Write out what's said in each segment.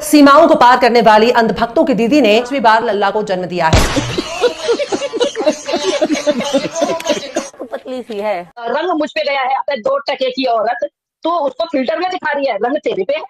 सीमाओं को पार करने वाली अंधभक्तों की दीदी ने 5वीं बार लल्ला को जन्म दिया है। पतली सी है, रंग मुझ पे गया है अपने 2 टके की औरत, तो उसको फिल्टर में दिखा रही है, रंग तेरे पे है।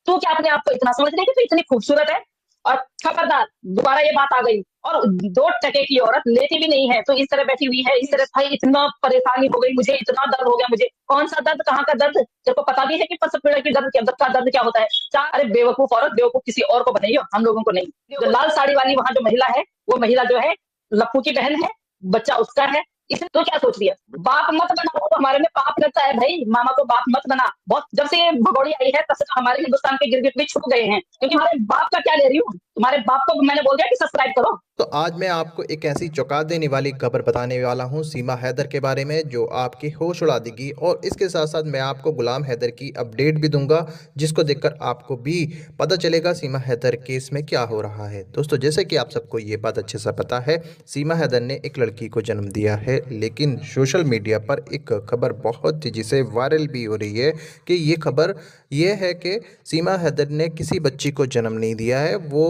तू क्या अपने आप को इतना समझ रही है कि तू इतनी खूबसूरत है? और खबरदार दोबारा ये बात आ गई और 2 टके की औरत लेती भी नहीं है, तो इस तरह बैठी हुई है, इस तरह भाई इतना परेशानी हो गई मुझे, इतना दर्द हो गया मुझे। कौन सा दर्द, कहाँ का दर्द? तेरे को पता भी है कि प्रसव पीड़ा की दर्द क्या होता है? अरे बेवकूफ औरत, बेवकूफ किसी और को बनाइयो, हम लोगों को नहीं। जो लाल साड़ी वाली वहां जो महिला है, वो महिला जो है लप्पू की बहन है, बच्चा उसका है। इसे तो क्या सोच रही है? बाप मत बना, तो हमारे में पाप लगता है भाई, मामा को बाप मत बना। बहुत जब से ये भगोड़ी आई है तब से तो हमारे हिंदुस्तान के गिरगिट भी छुप गए हैं, क्योंकि हमारे बाप का क्या ले रही हूँ? तुम्हारे बाप को मैंने बोल दिया कि सब्सक्राइब करो। तो आज मैं आपको एक ऐसी चौंका देने वाली खबर बताने वाला हूं सीमा हैदर के बारे में, जो आपकी होश उड़ा देगी। और इसके साथ साथ मैं आपको गुलाम हैदर की अपडेट भी दूंगा, जिसको देखकर आपको भी पता चलेगा सीमा हैदर केस में क्या हो रहा है। दोस्तों, जैसे कि आप सबको ये बात अच्छे से पता है, सीमा हैदर ने एक लड़की को जन्म दिया है, लेकिन सोशल मीडिया पर एक खबर बहुत तेज़ी से वायरल भी हो रही है कि ये खबर ये है कि सीमा हैदर ने किसी बच्ची को जन्म नहीं दिया है। वो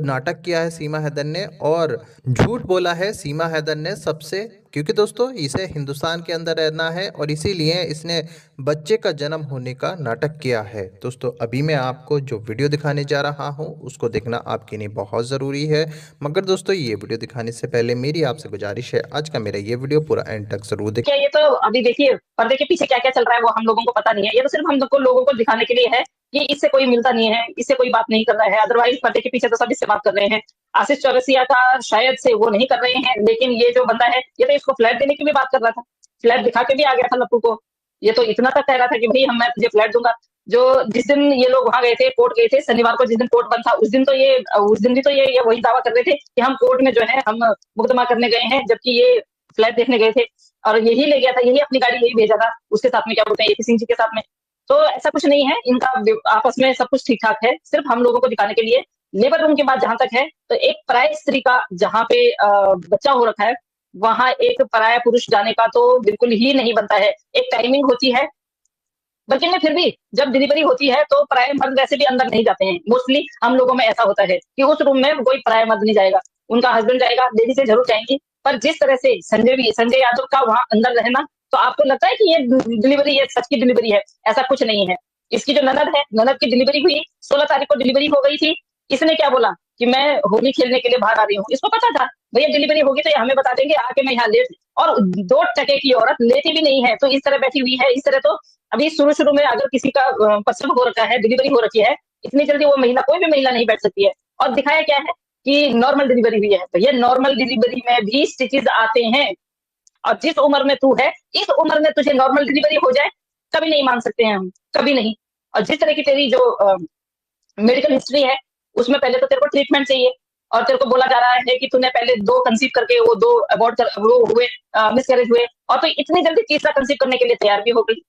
नाटक किया है सीमा हैदर ने, और झूठ बोला है सीमा हैदर ने सबसे, क्योंकि दोस्तों इसे हिंदुस्तान के अंदर रहना है और इसीलिए इसने बच्चे का जन्म होने का नाटक किया है। दोस्तों, अभी मैं आपको जो वीडियो दिखाने जा रहा हूं उसको देखना आपके लिए बहुत ज़रूरी है। मगर दोस्तों, ये वीडियो दिखाने से पहले मेरी आपसे गुजारिश है, आज का मेरा ये वीडियो पूरा एंड तक जरूर देखिए। ये तो अभी देखिए पर्दे के पीछे क्या क्या चल रहा है वो हम लोगों को पता नहीं है। ये तो सिर्फ हम लोगों को दिखाने के लिए है कि इससे कोई मिलता नहीं है, इससे कोई बात नहीं कर रहा है। अदरवाइज पर्दे के पीछे तो सब इससे बात कर रहे हैं। आशीष चौरसिया का शायद से वो नहीं कर रहे हैं, लेकिन ये जो बंदा है ये तो इसको फ्लैट देने की भी बात कर रहा था। फ्लैट दिखा के भी आ गया था लप्पू को। ये तो इतना तक कह रहा था कि भाई मैं तुझे फ्लैट दूंगा। जो जिस दिन ये लोग वहां गए थे, कोर्ट गए थे शनिवार को, जिस दिन कोर्ट बंद था, उस दिन भी तो ये वही दावा कर रहे थे कि हम कोर्ट में जो है हम मुकदमा करने गए हैं, जबकि ये फ्लैट देखने गए थे और यही ले गया था, यही अपनी गाड़ी यही भेजा था उसके साथ में, क्या बोलते हैं, एपी सिंह जी के साथ में। तो ऐसा कुछ नहीं है, इनका आपस में सब कुछ ठीक ठाक है, सिर्फ हम लोगों को दिखाने के लिए। लेबर रूम की बात जहां तक है, तो एक पराय स्त्री का जहां पे बच्चा हो रखा है, वहां एक पराया पुरुष जाने का तो बिल्कुल ही नहीं बनता है। एक टाइमिंग होती है, लेकिन फिर भी जब डिलीवरी होती है तो पराये मर्द वैसे भी अंदर नहीं जाते हैं। मोस्टली हम लोगों में ऐसा होता है कि उस रूम में कोई पराया मर्द नहीं जाएगा, उनका हस्बैंड जाएगा, लेडी से जरूर जाएंगी। पर जिस तरह से संजय यादव का वहां अंदर रहना, तो आपको लगता है कि ये डिलीवरी, ये सच की डिलीवरी है? ऐसा कुछ नहीं है। इसकी जो ननद है, ननद की डिलीवरी हुई 16 तारीख को, डिलीवरी हो गई थी। इसने क्या बोला कि मैं होली खेलने के लिए बाहर आ रही हूँ। इसको पता था भैया डिलीवरी होगी तो ये हमें बता देंगे आके, मैं यहाँ लेट। और 2 टके की औरत लेती भी नहीं है, तो इस तरह बैठी हुई है। इस तरह तो अभी शुरू शुरू में अगर किसी का प्रसव हो रखा है, डिलीवरी हो रखी है, इतनी जल्दी वो महिला, कोई भी महिला नहीं बैठ सकती है। और दिखाया क्या है कि नॉर्मल डिलीवरी हुई है, तो ये नॉर्मल डिलीवरी में भी स्टिचेस आते हैं। और जिस उम्र में तू है, इस उम्र में तुझे नॉर्मल डिलीवरी हो जाए, कभी नहीं मान सकते हैं हम, कभी नहीं। और जिस तरह की तेरी जो मेडिकल हिस्ट्री है, उसमें पहले तो तेरे को ट्रीटमेंट चाहिए, और तेरे को बोला जा रहा है कि तूने पहले 2 कंसीव करके वो 2 अबॉर्ट कर वो हुए, मिसकैरेज हुए, और तो इतनी जल्दी तीसरा कंसीव करने के लिए तैयार भी हो गई।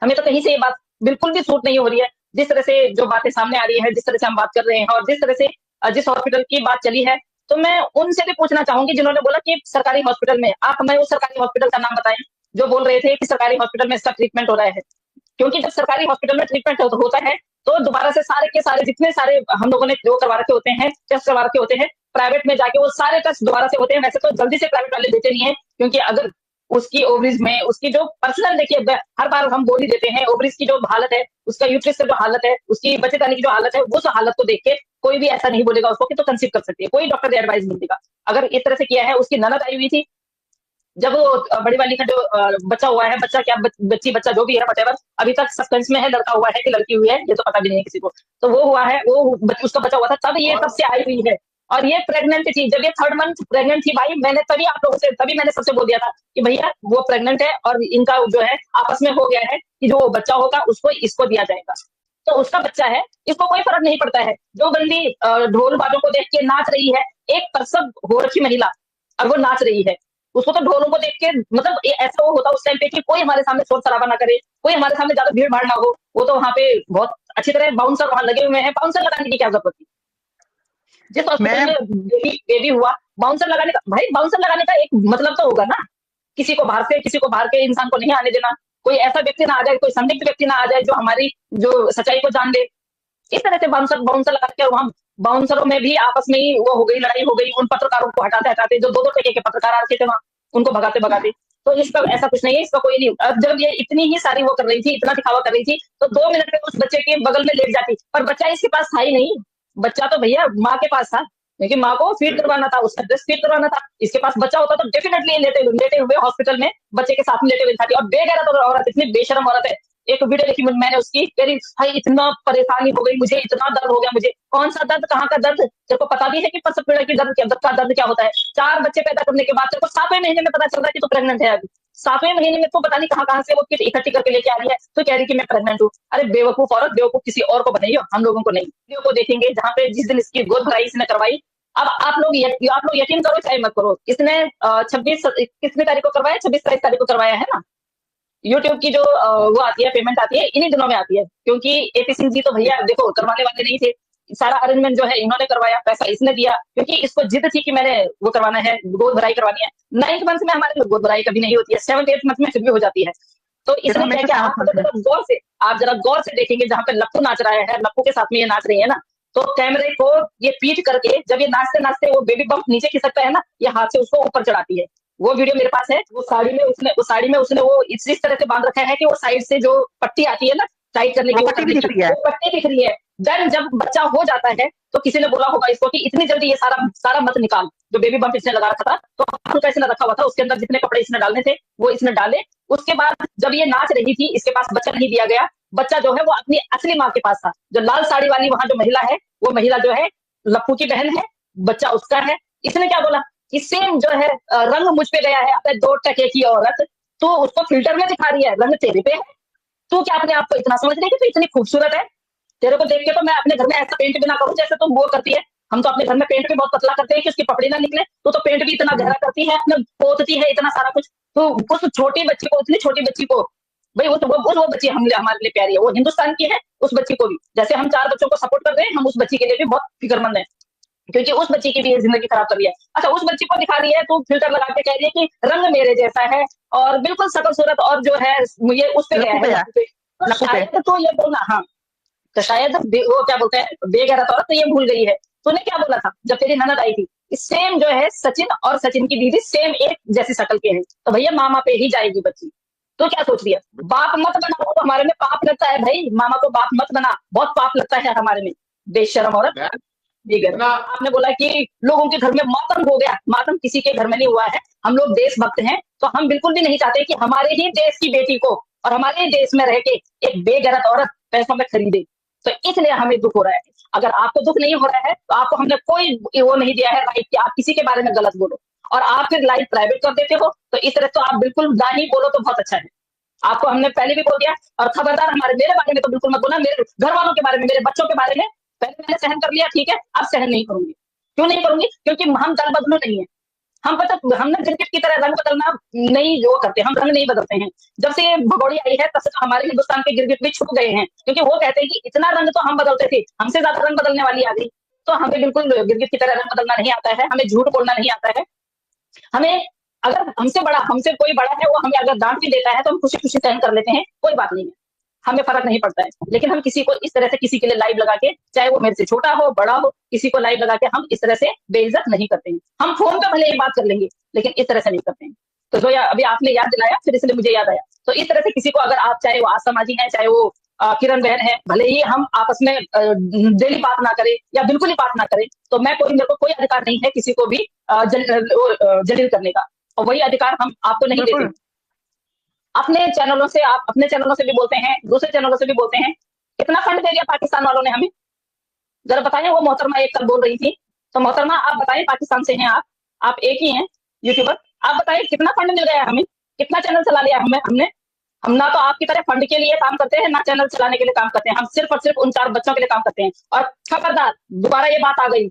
हमें तो कहीं से ये बात बिल्कुल भी सूट नहीं हो रही है। जिस तरह से जो बातें सामने आ रही है, जिस तरह से हम बात कर रहे हैं, और जिस तरह से जिस हॉस्पिटल की बात चली है, तो मैं उनसे भी पूछना चाहूंगी जिन्होंने बोला कि सरकारी हॉस्पिटल में, आप हमें उस सरकारी हॉस्पिटल का नाम बताएं जो बोल रहे थे कि सरकारी हॉस्पिटल में इसका ट्रीटमेंट हो रहा है। क्योंकि जब सरकारी हॉस्पिटल में ट्रीटमेंट होता है, तो दोबारा से सारे के सारे जितने सारे हम लोगों ने जो करवा रखे होते हैं, टेस्ट करवा रखे होते हैं, प्राइवेट में जाके वो सारे टेस्ट दोबारा से होते हैं। वैसे तो जल्दी से प्राइवेट वाले देते नहीं है, क्योंकि अगर उसकी ओवरीज में उसकी जो पर्सनल, देखिए हर बार हम बोल ही देते हैं, ओवरीज की जो हालत है, उसका यूट्रस की जो हालत है, उसकी बच्चेदानी की जो हालत है, वो हालत को देख के कोई भी ऐसा नहीं बोलेगा उसको कि तो कंसीव कर सकती है, कोई डॉक्टर एडवाइस नहीं देगा। अगर इस तरह से किया है, उसकी ननद आई हुई थी जब वो बड़ी वाली का जो बच्चा हुआ है, बच्चा क्या बच्चा जो भी है, वटेवर, अभी तक सस्पेंस में है, लड़का हुआ है कि लड़की हुई है ये तो पता भी नहीं है किसी को। तो वो हुआ है, वो उसका बच्चा हुआ था, तब से आई हुई है। और ये प्रेग्नेंट थी, जब ये 3rd मंथ प्रेग्नेंट थी भाई, तभी मैंने सबसे बोल दिया था कि भैया वो प्रेग्नेंट है, और इनका जो है आपस में हो गया है कि जो बच्चा होगा उसको इसको दिया जाएगा। तो उसका बच्चा है, इसको कोई फर्क नहीं पड़ता है। जो बंदी ढोल बाजों को देख के नाच रही है, एक प्रसव हो रखी महिला, और वो नाच रही है, उसको तो ढोलों को देख के मतलब ऐसा वो होता उस टाइम पे कि कोई हमारे सामने शोर शराबा ना करे, कोई हमारे सामने ज्यादा भीड़ भाड़ ना हो। वो तो वहां पे बहुत अच्छी तरह बाउंसर वहां लगे हुए हैं, बाउंसर लगाने की क्या जरूरत थी? जिस हॉस्पिटल में बेबी हुआ, बाउंसर लगाने का, भाई बाउंसर लगाने का एक मतलब तो होगा ना, किसी को बाहर के इंसान को नहीं आने देना। कोई ऐसा व्यक्ति ना आ जाए, कोई संदिग्ध व्यक्ति ना आ जाए जो हमारी जो सच्चाई को जान ले। इस तरह से बाउंसर बाउंसर लगा के वहां बाउंसरों में भी आपस में ही वो हो गई, लड़ाई हो गई, उन पत्रकारों को हटाते हटाते, जो 2-2 टके के पत्रकार आते थे वहां, उनको भगाते भगाते। तो इसका ऐसा कुछ नहीं है, इसका कोई नहीं। अब जब ये इतनी ही सारी वो कर रही थी, इतना दिखावा कर रही थी, तो 2 मिनट में उस बच्चे के बगल में लेट जाती, पर बच्चा इसके पास था ही नहीं। बच्चा तो भैया माँ के पास था, क्योंकि माँ को फीड करवाना था, उसका ड्रेस फीड करवाना था। इसके पास बच्चा होता तो डेफिनेटली लेटे लेटे हुए हॉस्पिटल में बच्चे के साथ में लेटे हुए जाती। और बेगैरत औरत, इतनी बेशरम औरत है। एक वीडियो देखी मैंने उसकी, तेरी भाई इतना परेशानी हो गई मुझे, इतना दर्द हो गया मुझे। कौन सा दर्द, कहाँ का दर्द, तेरे को पता भी है कि प्रसव पीड़ा की दर्द क्या होता है? 4 बच्चे पैदा करने के बाद तेरे को 7वें महीने में पता चल रहा है कि तू प्रेग्नेंट है। अभी 7वें महीने में तो पता नहीं कहाँ से वो किट इकट्ठी करके लेके आ रही है, तो कह रही कि मैं प्रेग्नेंट हूँ। अरे बेवकूफ औरत, बेवकूफ किसी और को बनाइए, हम लोगों को नहीं। वीडियो को देखेंगे जहाँ पे जिस दिन इसकी गोद भराई इसने करवाई। अब आप लोग यकीन करो चाहे मत करो, इसने 26 कितनी तारीख को करवाया, 26-27 तारीख को करवाया है ना। यूट्यूब की जो वो आती है, पेमेंट आती है, इन्हीं दिनों में आती है, क्योंकि एपी सिंह जी तो भैया देखो करवाने वाले नहीं थे। सारा अरेंजमेंट जो है इन्होंने करवाया, पैसा इसने दिया, क्योंकि इसको जिद थी कि मैंने वो करवाना है, गोद भराई करवानी है। 9th मंथ में हमारे गोद भराई कभी नहीं होती है, 7th-8th मंथ में फिर भी हो जाती है। तो इसने क्या किया, आप जरा गौर से देखेंगे, जहाँ पे लप्पू नाच रहा है, लप्पू के साथ में ये नाच रही है ना, तो कैमरे को ये पीट करके जब ये नाचते नाचते वो बेबी बम्प नीचे खिसकता है ना, ये हाथ से उसको ऊपर चढ़ाती है। वो वीडियो मेरे पास है। वो साड़ी में उसने वो इस तरह से बांध रखा है कि वो साइड से जो पट्टी आती है ना टाइट करने की, वो पट्टी दिख रही है। देन जब बच्चा हो जाता है तो किसी ने बोला होगा इसको कि इतनी जल्दी ये सारा मत निकाल, जो बेबी बम्प इसने लगा रखा था, तो हल्का इसने रखा हुआ था, उसके अंदर जितने कपड़े इसने डालने थे वो इसने डाले। उसके बाद जब ये नाच रही थी, इसके पास बच्चा नहीं दिया गया। बच्चा जो है वो अपनी असली माँ के पास था। जो लाल साड़ी वाली वहां जो महिला है, वो महिला जो है लप्पू की बहन है, बच्चा उसका है। इसने क्या बोला कि सेम जो है रंग मुझ पे गया है, अपने 2 टके की औरत, तो उसको फिल्टर में दिखा रही है, रंग तेरे पे है। तू क्या अपने आप को इतना समझ रही है कि तू इतनी खूबसूरत है? तेरे को देख के तो मैं अपने घर में ऐसा पेंट भी ना करूं जैसे तुम वो करती है। हम तो अपने घर में पेंट भी बहुत पतला करते हैं कि उसकी पपड़ी ना निकले, तो पेंट भी इतना गहरा करती है, अपने पोतती है इतना सारा कुछ। तो उस छोटी बच्ची को, इतनी छोटी बच्ची को, भाई वो बच्ची हमारे लिए प्यारी है, वो हिंदुस्तान की है। उस बच्ची को भी, जैसे हम 4 बच्चों को सपोर्ट कर रहे हैं, हम उस बच्ची के लिए भी बहुत फिक्रमंद है, क्योंकि उस बच्ची की भी जिंदगी खराब कर रही है। अच्छा, उस बच्ची को दिखा रही है तो फिल्टर लगा के कह रही है कि रंग मेरे जैसा है और बिल्कुल शकल सूरत, और जो है ये उस पे गया है, तो शायद तो ये बोलना, हाँ, तो शायद वो क्या बोलते हैं बेगैरत औरत, तो ये भूल गई है। तूने क्या बोला था जब तेरी ननद आई थी? सेम जो है सचिन और सचिन की दीदी सेम एक जैसी शक्ल के हैं, तो भैया मामा पे ही जाएगी बच्ची। तो क्या सोच रही है? बाप मत बना, तो हमारे में पाप लगता है भाई, मामा को बाप मत बना, बहुत पाप लगता है हमारे में। बेशरम औरत। आपने बोला कि लोगों के घर में मातम हो गया, मातम किसी के घर में नहीं हुआ है। हम लोग देशभक्त हैं, तो हम बिल्कुल भी नहीं चाहते कि हमारे ही देश की बेटी को और हमारे ही देश में रह के एक बेगैरत औरत पैसों में खरीदे, तो इसलिए हमें दुख हो रहा है। अगर आपको दुख नहीं हो रहा है तो आपको हमने कोई वो नहीं दिया है राइट कि आप किसी के बारे में गलत बोलो, और आप फिर लाइव प्राइवेट कर देते हो, तो इस तरह तो आप बिल्कुल ना ही बोलो तो बहुत अच्छा है। आपको हमने पहले भी बोल दिया, और खबरदार मेरे बारे में तो बिल्कुल मत बोलना, मेरे घर वालों के बारे में, मेरे बच्चों के बारे में। पहले मैंने सहन कर लिया, ठीक है, अब सहन नहीं करूंगी। क्यों नहीं करूंगी? क्योंकि हम दल बदलू नहीं है। हम पता, हमने क्रिकेट की तरह रंग बदलना नहीं वो करते, हम रंग नहीं बदलते हैं। जब से ये भगोड़ी आई है तब से तो हमारे हिंदुस्तान के गिरगिट भी छुप गए हैं, क्योंकि वो कहते हैं कि इतना रंग तो हम बदलते थे, हमसे ज्यादा रंग बदलने वाली आ गई। तो हमें बिल्कुल गिरगिट की तरह रंग बदलना नहीं आता है, हमें झूठ बोलना नहीं आता है। हमें अगर हमसे कोई बड़ा है, वो हमें अगर डांट भी देता है तो हम खुशी खुशी सहन कर लेते हैं, कोई बात नहीं है, हमें फर्क नहीं पड़ता है। लेकिन हम किसी को इस तरह से किसी के लिए लाइव लगा के, चाहे वो मेरे से छोटा हो बड़ा हो, किसी को लाइव लगा के हम इस तरह से बेइज्जत नहीं करते हैं। हम फोन पे भले एक बात कर लेंगे, लेकिन इस तरह से नहीं करते हैं। तो जो अभी आपने याद दिलाया, फिर इसलिए मुझे याद आया। तो इस तरह से किसी को अगर आप, चाहे वो आस्था माजी है, चाहे वो किरण बहन है, भले ही हम आपस में डेली बात ना करें या बिल्कुल ही बात ना करें, तो मेरे को कोई अधिकार नहीं है किसी को भी जलील करने का, और वही अधिकार हम आपको नहीं देते। अपने चैनलों से भी बोलते हैं, दूसरे चैनलों से भी बोलते हैं। कितना फंड दे दिया पाकिस्तान वालों ने हमें, जरा बताइए। वो मोहतरमा एक कल बोल रही थी, तो मोहतरमा आप बताइए, पाकिस्तान से हैं आप एक ही हैं यूट्यूबर, आप बताइए कितना फंड मिल गया हमें, कितना चैनल चला लिया हमने। हम ना तो आपकी तरह फंड के लिए काम करते हैं, ना चैनल चलाने के लिए काम करते हैं। हम सिर्फ और सिर्फ उन 4 बच्चों के लिए काम करते हैं। और खबरदार, दोबारा ये बात आ गई,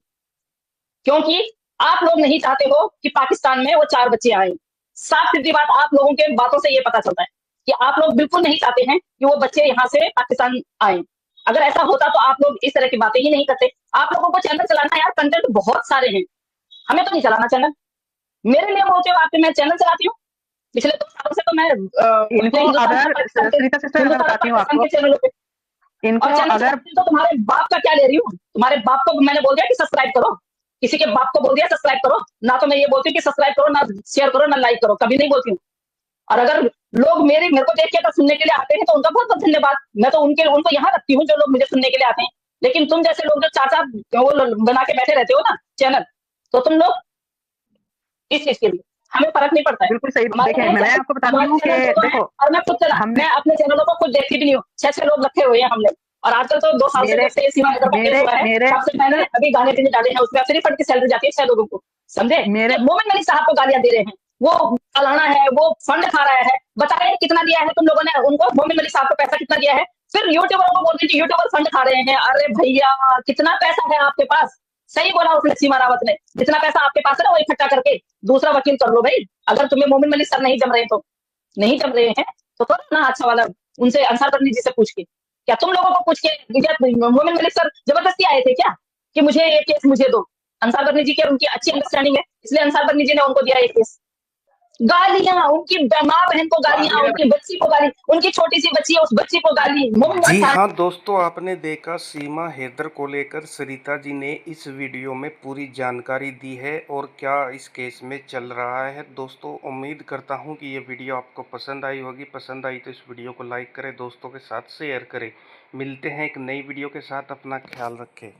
क्योंकि आप लोग नहीं चाहते हो कि पाकिस्तान में वो 4 बच्चे आए। साफ सीधी बात, आप लोगों के बातों से ये पता चलता है कि आप लोग बिल्कुल नहीं चाहते हैं कि वो बच्चे यहाँ से पाकिस्तान आए। अगर ऐसा होता तो आप लोग इस तरह की बातें ही नहीं करते। आप लोगों को चैनल चलाना, यार कंटेंट बहुत सारे हैं, हमें तो नहीं चलाना चैनल। मेरे लिए बोलते हो आप, मैं चैनल चलाती हूँ। पिछले 2 सालों से तो मैं चैनलों पे इनको और चैनल अगर चलाती तो तुम्हारे बाप का क्या ले रही हूँ? तुम्हारे बाप को मैंने बोल दिया कि सब्सक्राइब करो, किसी के बाप को बोल दिया सब्सक्राइब करो, ना तो मैं ये बोलती हूँ कि सब्सक्राइब करो, ना शेयर करो, ना लाइक करो, कभी नहीं बोलती हूँ। और अगर लोग मेरे को देख के अगर सुनने के लिए आते हैं तो उनका बहुत बहुत धन्यवाद। मैं तो उनको यहाँ रखती हूँ जो लोग मुझे सुनने के लिए आते हैं। लेकिन तुम जैसे लोग जो चाचा वो बना के बैठे रहते हो ना चैनल, तो तुम लोग इस चीज के लिए हमें फर्क नहीं पड़ता है। बिल्कुल सही। हमारे देखिए, मैं आपको बता हमारे दूं कि चैनल दो है देखो, और मैं खुद चला, हमने मैं अपने चैनलों को खुद देखती भी नहीं हूँ। 6 लोग रखे हुए हैं हमने। और आजकल तो 2 साल से मेरे जब से ये सीमा हैदर का केस मेरे हुआ है, मेरे तब से मैंने अभी गाने भी डाले हैं, उसमें फ्री फंड की सैलरी जाती है 6 लोगों को, समझे? मेरे मोमिन मलिक साहब को गालियां दे रहे हैं, वो फलाना है, वो फंड खा रहा है। बताइए कितना दिया है तुम लोगों ने उनको? मोमिन मलिक साहब को पैसा कितना दिया है? फिर यूट्यूबरों को बोलते हैं कि यूट्यूबर फंड खा रहे हैं। अरे भैया, कितना पैसा है आपके पास? सही बोला उसने, सीमा रावत ने, जितना पैसा आपके पास है ना वो इकट्ठा करके दूसरा वकील कर लो भाई। अगर तुम्हें मोमिन मलिक सर नहीं जम रहे तो नहीं जम रहे हैं तो करो ना अच्छा वाला, उनसे अंसार बदनी जी से पूछ के। क्या तुम लोगों को पूछ के मोमिन मलिक सर जबरदस्ती आए थे क्या कि मुझे ये केस मुझे दो? अंसार बदनी जी की उनकी अच्छी अंडरस्टैंडिंग है, इसलिए अंसार बदनी जी ने उनको दिया ये केस। गालियां, उनकी माँ बहन को गालियां, उनकी बच्ची को गाली, उनकी छोटी सी बच्ची है उस बच्ची को गाली। मोमिन जी मलिक हाँ दोस्तों, आपने देखा सीमा हैदर को लेकर सरिता जी ने इस वीडियो में पूरी जानकारी दी है और क्या इस केस में चल रहा है। दोस्तों, उम्मीद करता हूँ कि ये वीडियो आपको पसंद आई होगी। पसंद आई तो इस वीडियो को लाइक करें, दोस्तों के साथ शेयर करें। मिलते हैं एक नई वीडियो के साथ, अपना ख्याल रखें।